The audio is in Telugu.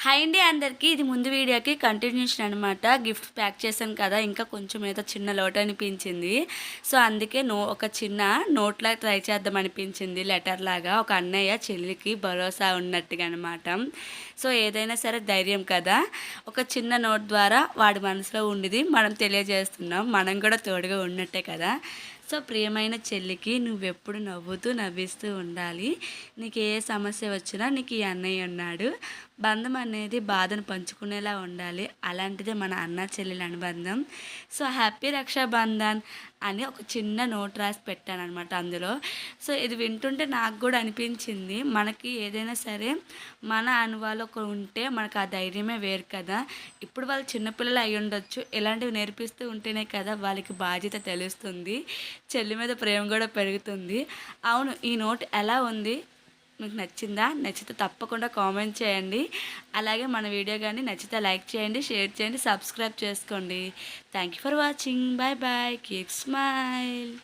హాయ్ అండి అందరికీ. ఇది ముందు వీడియోకి కంటిన్యూషన్ అనమాట. గిఫ్ట్ ప్యాక్ చేశాను కదా, ఇంకా కొంచెం ఏదో చిన్న లోటు అనిపించింది. సో అందుకే ఒక చిన్న నోట్లా ట్రై చేద్దాం అనిపించింది, లెటర్ లాగా. ఒక అన్నయ్య చెల్లికి భరోసా ఉన్నట్టుగా అనమాట. సో ఏదైనా సరే ధైర్యం కదా, ఒక చిన్న నోట్ ద్వారా వాడి మనసులో ఉండేది మనం తెలియజేస్తున్నాం. మనం కూడా తోడుగా ఉన్నట్టే కదా. సో ప్రియమైన చెల్లికి నువ్వెప్పుడు నవ్వుతూ నవ్విస్తూ ఉండాలి. నీకు ఏ సమస్య వచ్చినా నీకు ఈ అన్నయ్య ఉన్నాడు. బంధం అనేది బాధను పంచుకునేలా ఉండాలి. అలాంటిదే మన అన్న చెల్లెల అనుబంధం. సో హ్యాపీ రక్షాబంధన్ అని ఒక చిన్న నోట్ రాసి పెట్టాను అనమాట అందులో. సో ఇది వింటుంటే నాకు కూడా అనిపించింది, మనకి ఏదైనా సరే మన అనువాళ్ళు ఒకరు ఉంటే మనకు ఆ ధైర్యమే వేరు కదా. ఇప్పుడు వాళ్ళు చిన్నపిల్లలు అయి ఉండొచ్చు, ఇలాంటివి నేర్పిస్తూ ఉంటేనే కదా వాళ్ళకి బాధ్యత తెలుస్తుంది, చెల్లి మీద ప్రేమ కూడా పెరుగుతుంది. అవును, ఈ నోట్ ఎలా ఉంది, మీకు నచ్చిందా? నచ్చితే తప్పకుండా కామెంట్ చేయండి. అలాగే మన వీడియో కానీ నచ్చితే లైక్ చేయండి, షేర్ చేయండి, సబ్స్క్రైబ్ చేసుకోండి. Thank you for watching. Bye bye. Keep smile.